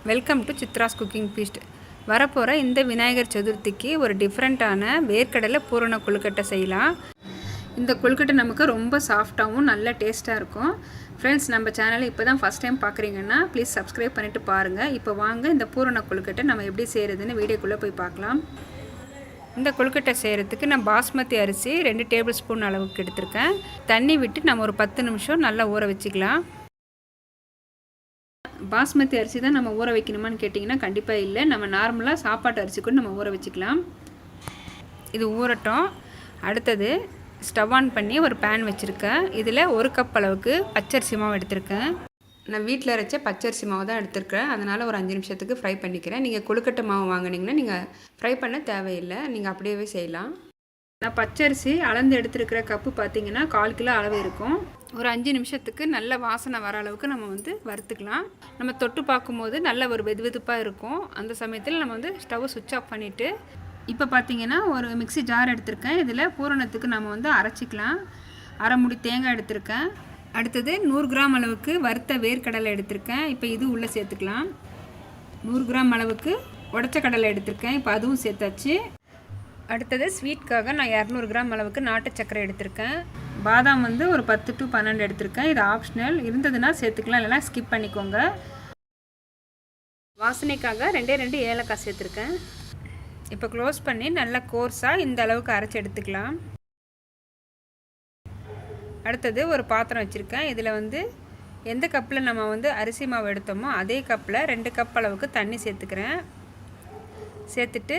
Welcome to Chitra's cooking feast. வரப்போகிற இந்த விநாயகர் சதுர்த்திக்கு ஒரு டிஃப்ரெண்ட்டான வேர்க்கடலை பூரண கொழுக்கட்டை செய்யலாம். இந்த கொழுக்கட்டை நமக்கு ரொம்ப சாஃப்டாகவும் நல்ல டேஸ்ட்டாக இருக்கும். ஃப்ரெண்ட்ஸ், நம்ம சேனலை இப்போ தான் ஃபஸ்ட் டைம் பார்க்குறீங்கன்னா ப்ளீஸ் சப்ஸ்கிரைப் பண்ணிவிட்டு பாருங்கள். இப்போ வாங்க இந்த பூரண கொழுக்கட்டை நம்ம எப்படி செய்கிறதுன்னு வீடியோக்குள்ளே போய் பார்க்கலாம். இந்த கொழுக்கட்டை செய்கிறதுக்கு நான் பாஸ்மதி அரிசி 2 டேபிள் ஸ்பூன் அளவுக்கு எடுத்திருக்கேன். தண்ணி விட்டு நம்ம ஒரு 10 நிமிஷம் நல்லா ஊற வச்சுக்கலாம். பாஸ்மதி அரிசி தான் நம்ம ஊற வைக்கணுமான்னு கேட்டிங்கன்னா கண்டிப்பாக இல்லை. நம்ம நார்மலாக சாப்பாட்டு அரிசி கூட நம்ம ஊற வச்சுக்கலாம். இது ஊறட்டும். அடுத்தது ஸ்டவ் ஆன் பண்ணி ஒரு பேன் வச்சுருக்கேன். இதில் 1 கப் அளவுக்கு பச்சரிசி மாவு எடுத்திருக்கேன். நான் வீட்டில் அரைச்ச பச்சரிசி மாவு தான் எடுத்துருக்கேன். அதனால் ஒரு 5 நிமிஷத்துக்கு ஃப்ரை பண்ணிக்கிறேன். நீங்கள் கொழுக்கட்டை மாவு வாங்கினீங்கன்னா நீங்கள் ஃப்ரை பண்ண தேவையில்லை, நீங்கள் அப்படியே செய்யலாம். நான் பச்சரிசி அளந்து எடுத்துருக்கிற கப்பு பார்த்திங்கன்னா 1/4 கிலோ அளவு இருக்கும். ஒரு 5 நிமிஷத்துக்கு நல்ல வாசனை வர அளவுக்கு நம்ம வறுத்துக்கலாம். நம்ம தொட்டு பார்க்கும்போது நல்ல ஒரு வெதுவெதுப்பாக இருக்கும். அந்த சமயத்தில் நம்ம ஸ்டவ் சுவிட்ச் ஆஃப் பண்ணிவிட்டு இப்போ பார்த்திங்கன்னா ஒரு மிக்ஸி ஜார் எடுத்திருக்கேன். இதில் பூரணத்துக்கு நம்ம அரைச்சிக்கலாம். அரை முடி தேங்காய் எடுத்திருக்கேன். அடுத்தது 100 கிராம் அளவுக்கு வறுத்த வேர்க்கடலை எடுத்திருக்கேன். இப்போ இது உள்ளே சேர்த்துக்கலாம். 100 கிராம் அளவுக்கு உடச்ச கடலை எடுத்திருக்கேன். இப்போ அதுவும் சேர்த்தாச்சு. அடுத்தது ஸ்வீட்காக நான் 200 கிராம் அளவுக்கு நாட்டு சர்க்கரை எடுத்திருக்கேன். பாதாம் ஒரு 10 to 12 எடுத்திருக்கேன். இது ஆப்ஷனல், இருந்ததுன்னா சேர்த்துக்கலாம், இல்லைனா ஸ்கிப் பண்ணிக்கோங்க. வாசனைக்காக 2 ஏலக்காய் சேர்த்துருக்கேன். இப்போ க்ளோஸ் பண்ணி நல்லா கோர்ஸாக இந்த அளவுக்கு அரைச்சி எடுத்துக்கலாம். அடுத்தது ஒரு பாத்திரம் வச்சுருக்கேன். இதில் எந்த கப்பில் நம்ம அரிசி மாவு எடுத்தோமோ அதே கப்பில் 2 கப் அளவுக்கு தண்ணி சேர்த்துக்கிறேன். சேர்த்துட்டு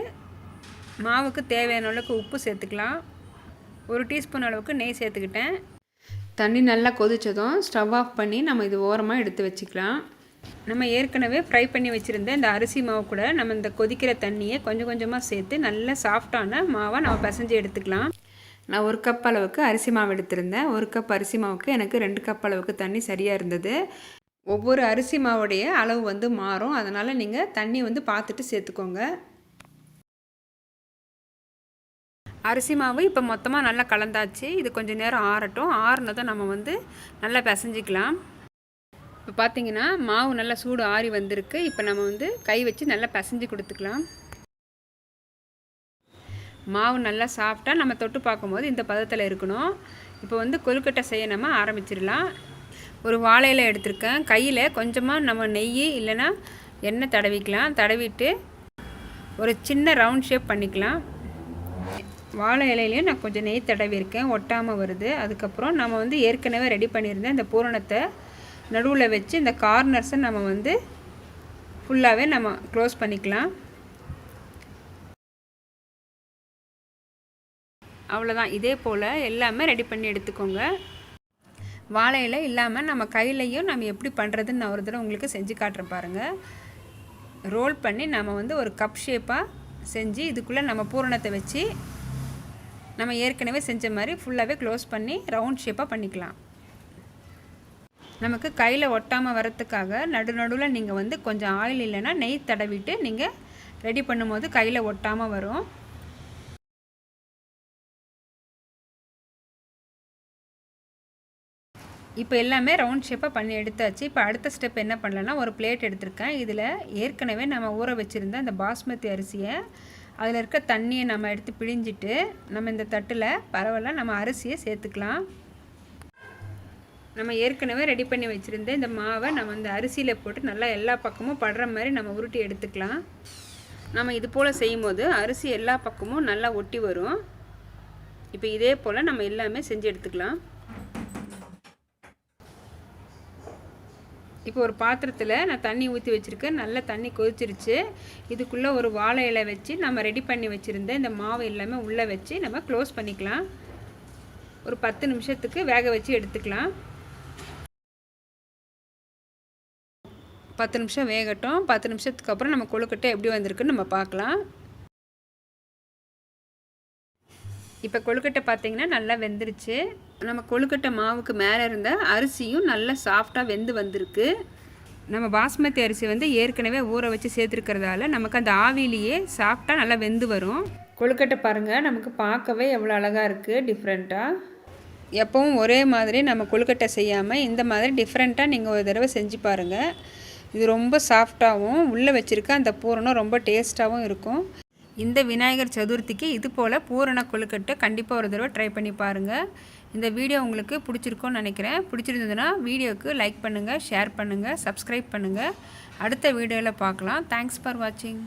மாவுக்கு தேவையான அளவுக்கு உப்பு சேர்த்துக்கலாம். 1 டீஸ்பூன் அளவுக்கு நெய் சேர்த்துக்கிட்டேன். தண்ணி நல்லா கொதித்ததும் ஸ்டவ் ஆஃப் பண்ணி நம்ம இது ஓரமாக எடுத்து வச்சுக்கலாம். நம்ம ஏற்கனவே ஃப்ரை பண்ணி வச்சுருந்த இந்த அரிசி மாவு கூட நம்ம இந்த கொதிக்கிற தண்ணியை கொஞ்சம் கொஞ்சமாக சேர்த்து நல்ல சாஃப்டான மாவை நம்ம பிசைஞ்சு எடுத்துக்கலாம். நான் 1 கப் அளவுக்கு அரிசி மாவு எடுத்திருந்தேன். 1 கப் அரிசி மாவுக்கு எனக்கு 2 கப் அளவுக்கு தண்ணி சரியாக இருந்தது. ஒவ்வொரு அரிசி மாவுடைய அளவு மாறும். அதனால் நீங்கள் தண்ணி பார்த்துட்டு சேர்த்துக்கோங்க. அரிசி மாவு இப்போ மொத்தமாக நல்லா கலந்தாச்சு. இது கொஞ்சம் நேரம் ஆறட்டும். ஆறுனதும் நம்ம நல்லா பிசைஞ்சிக்கலாம். இப்போ பார்த்திங்கன்னா மாவு நல்லா சூடு ஆறி வந்திருக்கு. இப்போ நம்ம கை வச்சு நல்லா பிசைஞ்சு கொடுத்துக்கலாம். மாவு நல்லா சாஃப்டாக நம்ம தொட்டு பார்க்கும்போது இந்த பதத்தில் இருக்கணும். இப்போ கொழுக்கட்டை செய்ய நம்ம ஆரம்பிச்சிடலாம். ஒரு வாழை இலை எடுத்திருக்கேன். கையில் கொஞ்சமாக நம்ம நெய் இல்லைன்னா எண்ணெய் தடவிக்கலாம். தடவிட்டு ஒரு சின்ன ரவுண்ட் ஷேப் பண்ணிக்கலாம். வாழை இலையிலையும் நான் கொஞ்சம் நெய் தடவிருக்கேன், ஒட்டாமல் வருது. அதுக்கப்புறம் நம்ம ஏற்கனவே ரெடி பண்ணியிருந்தேன் இந்த பூரணத்தை நடுவில் வச்சு இந்த கார்னர்ஸை நம்ம ஃபுல்லாகவே நம்ம க்ளோஸ் பண்ணிக்கலாம். அவ்வளோதான். இதே போல் எல்லாமே ரெடி பண்ணி எடுத்துக்கோங்க. வாழை இலை இல்லாமல் நம்ம கையிலையும் நம்ம எப்படி பண்ணுறதுன்னு நான் ஒரு தடவை உங்களுக்கு செஞ்சு காட்டுறேன் பாருங்கள். ரோல் பண்ணி நம்ம ஒரு கப் ஷேப்பாக செஞ்சு இதுக்குள்ளே நம்ம பூரணத்தை வச்சு நம்ம ஏற்கனவே செஞ்ச மாதிரி ஃபுல்லாகவே க்ளோஸ் பண்ணி ரவுண்ட் ஷேப்பாக பண்ணிக்கலாம். நமக்கு கையில் ஒட்டாமல் வரத்துக்காக நடுவில் நீங்கள் கொஞ்சம் ஆயில் இல்லைன்னா நெய் தடவிட்டு நீங்கள் ரெடி பண்ணும்போது கையில் ஒட்டாமல் வரும். இப்போ எல்லாமே ரவுண்ட் ஷேப்பாக பண்ணி எடுத்தாச்சு. இப்போ அடுத்த ஸ்டெப் என்ன பண்ணலன்னா ஒரு பிளேட் எடுத்திருக்கேன். இதில் ஏற்கனவே நம்ம ஊற வச்சுருந்த அந்த பாஸ்மதி அரிசியை அதில் இருக்க தண்ணியை நம்ம எடுத்து பிழிஞ்சிட்டு நம்ம இந்த தட்டில் பரவாயில்ல நம்ம அரிசியை சேர்த்துக்கலாம். நம்ம ஏற்கனவே ரெடி பண்ணி வச்சுருந்த இந்த மாவை நம்ம இந்த அரிசியில் போட்டு நல்லா எல்லா பக்கமும் படுற மாதிரி நம்ம உருட்டி எடுத்துக்கலாம். நம்ம இது போல் செய்யும்போது அரிசி எல்லா பக்கமும் நல்லா ஒட்டி வரும். இப்போ இதே போல் நம்ம எல்லாமே செஞ்சு எடுத்துக்கலாம். இப்போ ஒரு பாத்திரத்தில் நான் தண்ணி ஊற்றி வச்சுருக்கேன். நல்லா தண்ணி கொதிச்சிருச்சு. இதுக்குள்ளே ஒரு வாழை இலை வச்சு நம்ம ரெடி பண்ணி வச்சுருந்த இந்த மாவு எல்லாமே உள்ளே வச்சு நம்ம க்ளோஸ் பண்ணிக்கலாம். ஒரு 10 நிமிஷத்துக்கு வேக வச்சு எடுத்துக்கலாம். 10 நிமிஷம் வேகட்டும். 10 நிமிஷத்துக்கு அப்புறம் நம்ம கொழுக்கட்டை எப்படி வந்திருக்குன்னு நம்ம பார்க்கலாம். இப்போ கொழுக்கட்டை பார்த்திங்கன்னா நல்லா வெந்துருச்சு. நம்ம கொழுக்கட்டை மாவுக்கு மேலே இருந்த அரிசியும் நல்லா சாஃப்டாக வெந்து வந்திருக்கு. நம்ம பாஸ்மதி அரிசி ஏற்கனவே ஊற வச்சு சேர்த்துருக்கிறதால நமக்கு அந்த ஆவிலேயே சாஃப்டாக நல்லா வெந்து வரும். கொழுக்கட்டை பாருங்கள், நமக்கு பார்க்கவே எவ்வளோ அழகாக இருக்குது டிஃப்ரெண்ட்டாக. எப்பவும் ஒரே மாதிரி நம்ம கொழுக்கட்டை செய்யாமல் இந்த மாதிரி டிஃப்ரெண்ட்டாக நீங்கள் ஒரு தடவை செஞ்சு பாருங்கள். இது ரொம்ப சாஃப்டாகவும் உள்ளே வச்சுருக்க அந்த பூரணம் ரொம்ப டேஸ்ட்டாகவும் இருக்கும். இந்த விநாயகர் சதுர்த்திக்கு இது போல் பூரண கொழுக்கட்டை கண்டிப்பாக ஒரு தடவை ட்ரை பண்ணி பாருங்கள். இந்த வீடியோ உங்களுக்கு பிடிச்சிருக்கும்னு நினைக்கிறேன். பிடிச்சிருந்ததுன்னா வீடியோவுக்கு லைக் பண்ணுங்கள், ஷேர் பண்ணுங்கள், சப்ஸ்கிரைப் பண்ணுங்கள். அடுத்த வீடியோவில் பார்க்கலாம். தேங்க்ஸ் ஃபார் வாட்சிங்.